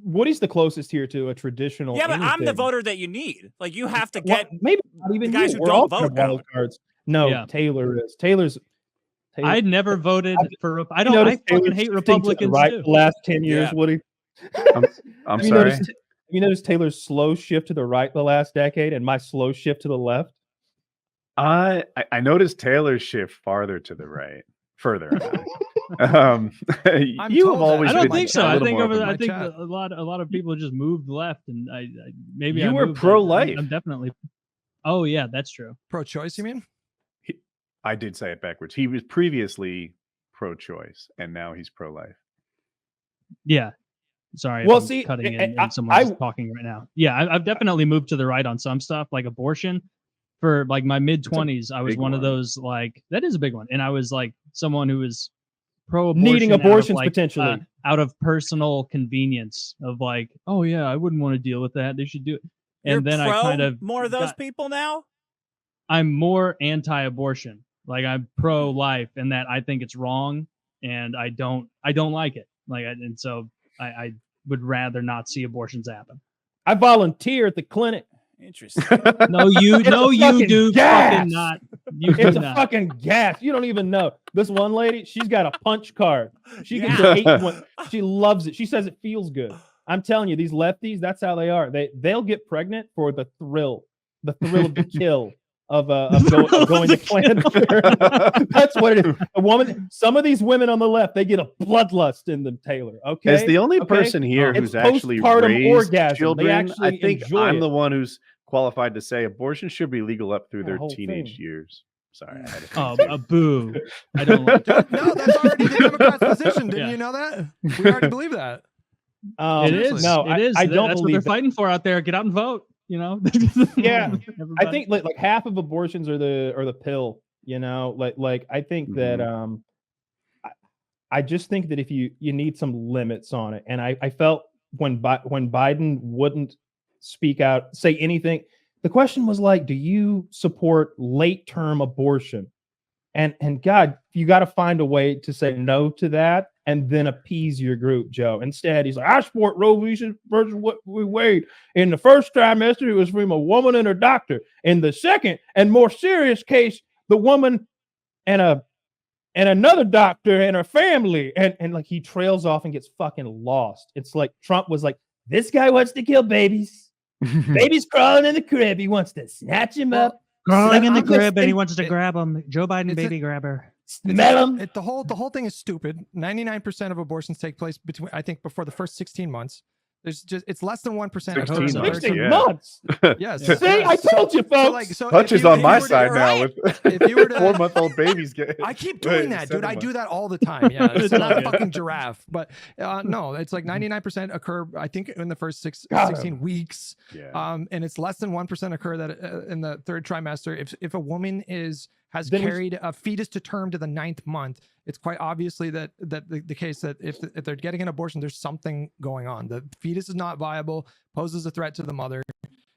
Woody's the closest here to a traditional. Yeah, but anything. I'm the voter that you need. Like you have to get maybe not even the guys you. who We're all don't vote kind of wild out. cards. No, Taylor is. Taylor's. I never voted for. I fucking hate Republicans right too. The last 10 years, Woody. I'm sorry. Have you noticed Taylor's slow shift to the right the last decade, and my slow shift to the left? I noticed Taylor's shift farther to the right, further. You have always. I don't think so. I think chat. a lot of people just moved left, and maybe you I were moved, pro-life. I'm definitely. Oh yeah, that's true. Pro-choice, you mean? I did say it backwards. He was previously pro-choice, and now he's pro-life. Yeah. Sorry. Well, I'm cutting in and someone's talking right now. Yeah, I've definitely moved to the right on some stuff, like abortion. For like my mid-20s, I was one of those, like, that is a big one. And I was like someone who was pro-abortion. Needing abortions potentially. Out of personal convenience of like, oh yeah, I wouldn't want to deal with that. They should do it. And You're then I kind of more of those people now? I'm more anti-abortion. Like I'm pro-life in that I think it's wrong and I don't like it. And so I would rather not see abortions happen. I volunteer at the clinic. Interesting. No, you do fucking not. It's a fucking gas. You don't even know. This one lady, she's got a punch card. She can hate one. She loves it. She says it feels good. I'm telling you, these lefties, that's how they are. They'll get pregnant for the thrill of the kill. Of going to Planned Parenthood. That's what it is. A woman. Some of these women on the left, they get a bloodlust in them. Taylor, okay. As the only person here who's actually raised orgasm. children, I think I'm the one who's qualified to say abortion should be legal up through their teenage years. Sorry. A boo. I don't like that. No, that's already the Democrats' position. Didn't you know that? We already believe that. It is. No, it is. I don't that's believe what they're fighting for out there. Get out and vote. You know. Yeah. I think like half of abortions are the pill. You know, like I think that I just think that if you need some limits on it, and I felt when Biden wouldn't speak out, say anything. The question was like, do you support late term abortion? And God, you got to find a way to say no to that and then appease your group, Joe. Instead, he's like, I support Roe versus Wade. In the first trimester, it was from a woman and her doctor. In the second and more serious case, the woman and another doctor and her family. And like he trails off and gets fucking lost. It's like Trump was like, this guy wants to kill babies. Baby's crawling in the crib. He wants to snatch him up. Crawling in the crib and he wants to grab him. Joe Biden, baby grabber. Smell him. The whole thing is stupid. 99% of abortions take place before the first 16 months. It's less than 1%. 16 months. Yes. See, I told you, folks. Hutch is on my side now with if you were to 4-month-old babies. I keep doing that, dude. I do that all the time. Yeah, it's not a fucking giraffe, but no, it's like 99% occur. I think in the first 16 weeks. Yeah. And it's less than 1% occur that in the third trimester. If a woman has carried a fetus to term to the 9th month, it's quite obviously that the case that if they're getting an abortion, there's something going on. The fetus is not viable, poses a threat to the mother,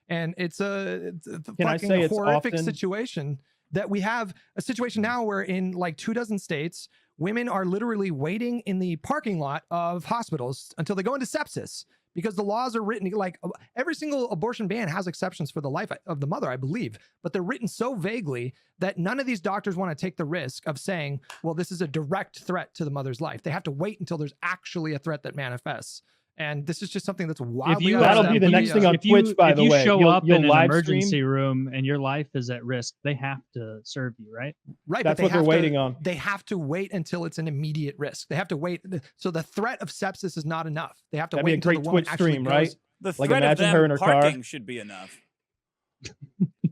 and it's a fucking horrific situation that we have a situation now where in like 24 states, women are literally waiting in the parking lot of hospitals until they go into sepsis. Because the laws are written like every single abortion ban has exceptions for the life of the mother, I believe, but they're written so vaguely that none of these doctors want to take the risk of saying, well, this is a direct threat to the mother's life. They have to wait until there's actually a threat that manifests. And this is just something that's wildly. That'll be the next thing on Twitch, by the way. If you show up in an emergency room and your life is at risk, they have to serve you, right? Right. That's what they're waiting on. They have to wait until it's an immediate risk. They have to wait. So the threat of sepsis is not enough. They have to wait until the woman actually goes. Right? The threat of them parking should be enough.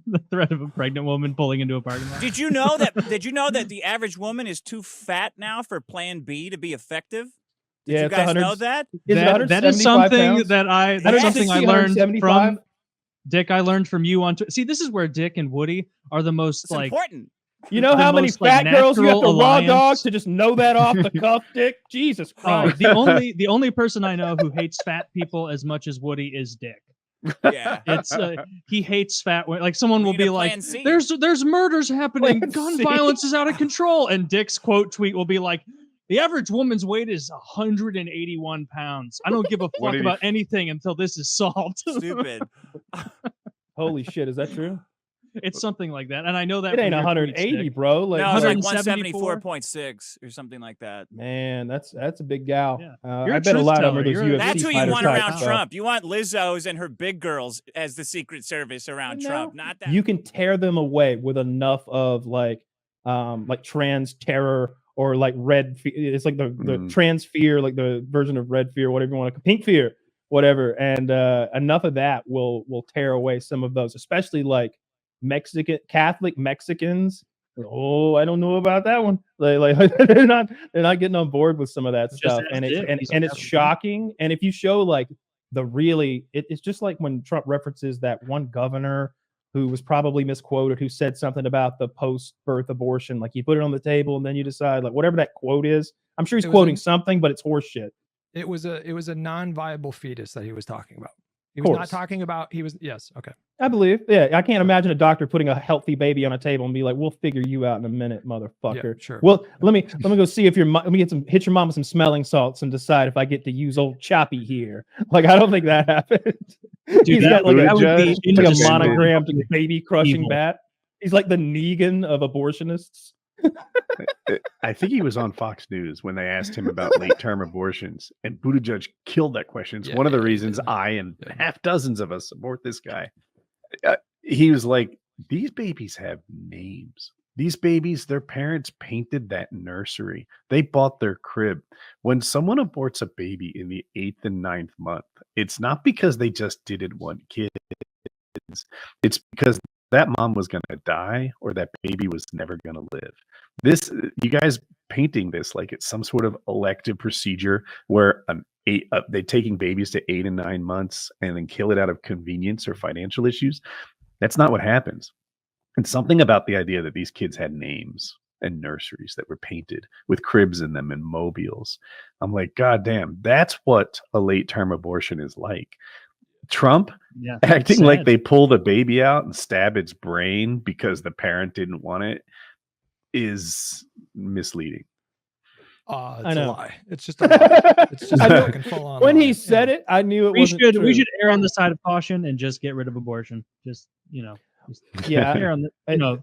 The threat of a pregnant woman pulling into a parking lot. Did you know that the average woman is too fat now for Plan B to be effective? Did you guys know that? That is something that I learned from Dick. I learned from you on. See, this is where Dick and Woody are the most important. You know how many fat girls you have to raw dog to just know that off the cuff, Dick? Jesus Christ! The only person I know who hates fat people as much as Woody is Dick. Yeah, it's he hates fat. Like someone will be like, "There's murders happening. Gun violence is out of control," and Dick's quote tweet will be like, The average woman's weight is 181 pounds. I don't give a fuck about anything until this is solved. Stupid. Holy shit, is that true? It's something like that, and I know that it ain't 180, bro. Like, no, it's like 174.6 or something like that. Man, that's a big gal. Yeah. I bet a lot of them are those UFC That's who you want around stuff. Trump. You want Lizzo's and her big girls as the Secret Service around Trump. Not that you can tear them away with enough of like trans terror or like red. It's like the trans fear, like the version of red fear, whatever you want to, pink fear, whatever. And enough of that will tear away some of those, especially like Catholic Mexicans. Oh, I don't know about that one. Like they're not getting on board with some of that stuff, and it's shocking. And if you show like it's just like when Trump references that one governor who was probably misquoted, who said something about the post-birth abortion. Like you put it on the table and then you decide like whatever that quote is. I'm sure he's quoting something, but it's horseshit. It was a non-viable fetus that he was talking about. He was not talking about. Yes. Okay. I believe. Yeah. I can't imagine a doctor putting a healthy baby on a table and be like, "We'll figure you out in a minute, motherfucker." Yeah, sure. Well, let me go see if let me hit your mom with some smelling salts and decide if I get to use old Choppy here. Like, I don't think that happened. He's got like a monogrammed baby crushing bat. He's like the Negan of abortionists. I think he was on Fox News when they asked him about late-term abortions, and Buttigieg killed that question. It's one of the reasons I and half dozens of us support this guy. He was like, these babies have names. These babies, their parents painted that nursery. They bought their crib. When someone aborts a baby in the 8th and 9th month, it's not because they just didn't want kids. It's because that mom was going to die or that baby was never going to live. This, you guys painting this like it's some sort of elective procedure where they're taking babies to 8 and 9 months and then kill it out of convenience or financial issues. That's not what happens. And something about the idea that these kids had names and nurseries that were painted with cribs in them and mobiles. I'm like, God damn, that's what a late-term abortion is like. Trump acting like they pull the baby out and stab its brain because the parent didn't want it is misleading. It's a lie. It's just a lie. It's just fucking full on. When he said it, I knew it wasn't true. We should err on the side of caution and just get rid of abortion. Just err on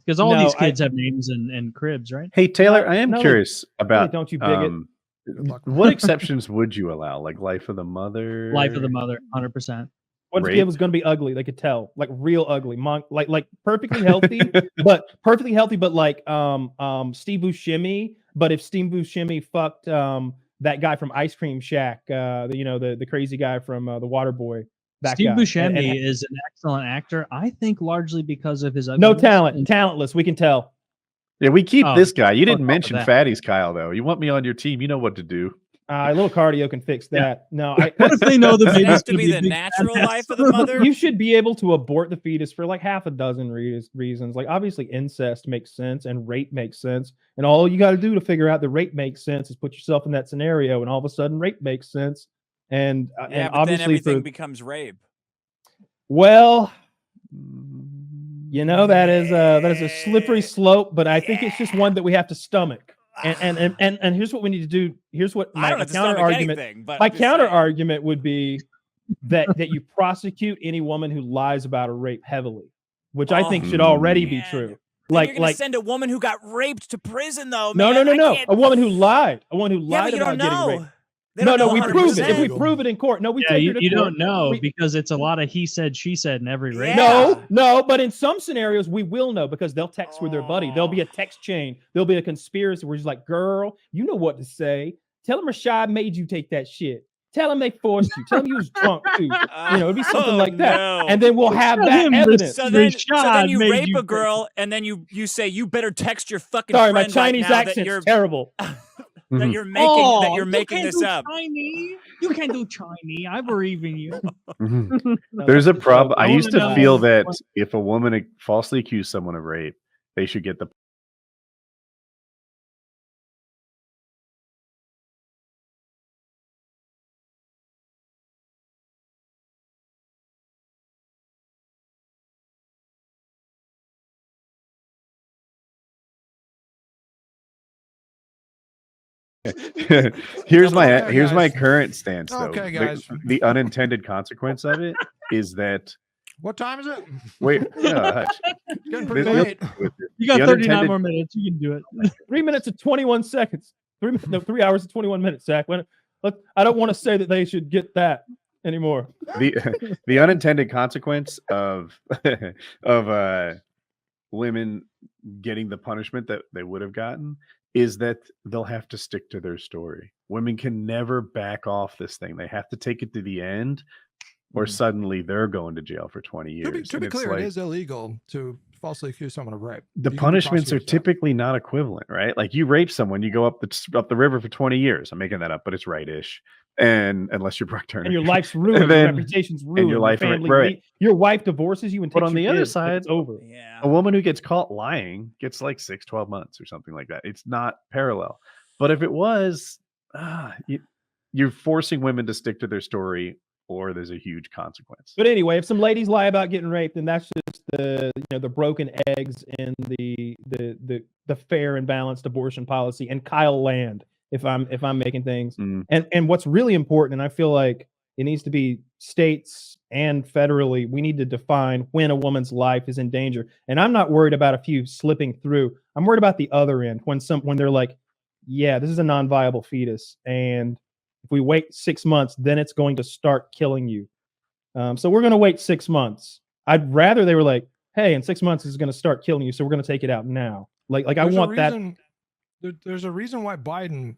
because all these kids have names and cribs, right? Hey Taylor, I am curious about don't you bigot? What exceptions would you allow? Like life of the mother? Life of the mother, 100%. What if the kid was going to be ugly? They could tell, like real ugly, like perfectly healthy, but like Steve Buscemi. But if Steve Buscemi fucked that guy from Ice Cream Shack, the crazy guy from The Waterboy. Steve Buscemi is an excellent actor. I think largely because of his no talent, talentless. We can tell. Yeah, we keep this guy. You didn't mention Fatty's Kyle though. You want me on your team? You know what to do. A little cardio can fix that. Yeah. No, what if they know the baby has to be the natural life of the mother? You should be able to abort the fetus for like half a dozen reasons. Like obviously incest makes sense and rape makes sense. And all you got to do to figure out the rape makes sense is put yourself in that scenario, and all of a sudden rape makes sense. And and obviously then everything becomes rape. Well, that is a slippery slope, but I think it's just one that we have to stomach. And here's what we need to do. Here's what my counter argument. My counter argument would be that you prosecute any woman who lies about a rape heavily, which I think should already be true. Then you're gonna send a woman who got raped to prison, though. No. A woman who lied. A woman who lied about getting raped. No, we prove it. If we prove it in court, no, we take her to court. You don't know because it's a lot of he said, she said in every race. No, but in some scenarios we will know because they'll text with their buddy. There'll be a text chain. There'll be a conspiracy where he's like, "Girl, you know what to say. Tell him Rashad made you take that shit. Tell him they forced you. Tell him you was drunk too. It'd be something like that. No. And then we'll have that evidence. So then you rape a girl, and then you say you better text your fucking friend my Chinese right now accent's terrible. That you're making this up. Chinese. You can't do Chinese. I believe in you. There's a problem. I used to feel that if a woman falsely accused someone of rape, they should get the Here's my current stance though. Okay, guys. The unintended consequence of it is that. What time is it? Wait, Hutch. Getting pretty late. You got 39 more minutes. You can do it. 3 minutes and 21 seconds. 3 hours and 21 minutes, Zach. I don't want to say that they should get that anymore. The unintended consequence of women getting the punishment that they would have gotten is that they'll have to stick to their story. Women can never back off this thing. They have to take it to the end, or suddenly they're going to jail for 20 years. To be clear, it is illegal to falsely accuse someone of rape. The punishments are typically not equivalent, right? Like you rape someone, you go up the river for 20 years. I'm making that up, but it's right-ish. And unless you're Brock Turner, and your life's ruined, your reputation's ruined, and your life, family, your wife divorces you, and takes but on the other side, it's over. Yeah, a woman who gets caught lying gets like 6-12 months or something like that. It's not parallel. But if it was, you're forcing women to stick to their story, or there's a huge consequence. But anyway, if some ladies lie about getting raped, then that's just the broken eggs in the fair and balanced abortion policy and Kyle Land. If I'm making things, and what's really important, and I feel like it needs to be states and federally, we need to define when a woman's life is in danger. And I'm not worried about a few slipping through. I'm worried about the other end when they're like, yeah, this is a non-viable fetus, and if we wait 6 months, then it's going to start killing you. So we're going to wait 6 months. I'd rather they were like, hey, in 6 months it's going to start killing you, so we're going to take it out now. Like I want that. There's a reason why Biden,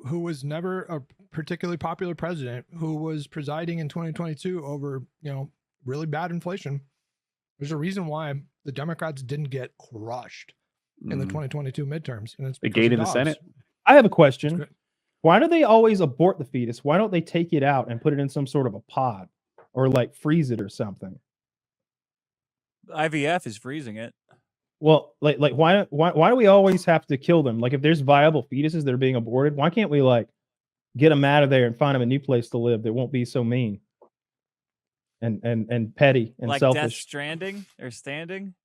who was never a particularly popular president, who was presiding in 2022 over, really bad inflation. There's a reason why the Democrats didn't get crushed in the 2022 midterms. And it's the gate in the Senate. I have a question. Why do they always abort the fetus? Why don't they take it out and put it in some sort of a pod or like freeze it or something? IVF is freezing it. Well, like why do we always have to kill them? Like if there's viable fetuses that are being aborted, why can't we like get them out of there and find them a new place to live that won't be so mean and petty and like selfish? Death Stranding or Standing?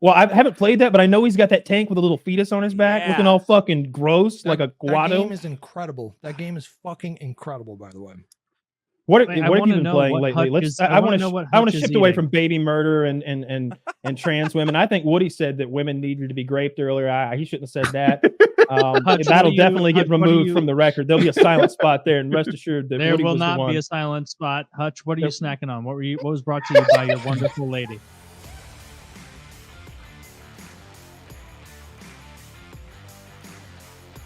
Well, I haven't played that, but I know he's got that tank with a little fetus on his back, looking all fucking gross, like a guado. That game is incredible. That game is fucking incredible, by the way. What have you been playing lately? I want to shift away from baby murder and trans women. I think Woody said that women needed to be raped earlier. He shouldn't have said that. Hutch, that'll definitely get removed from the record. There'll be a silent spot there, and rest assured that there Woody will was not the one. be a silent spot. Hutch, what are you snacking on? What was brought to you by your wonderful lady?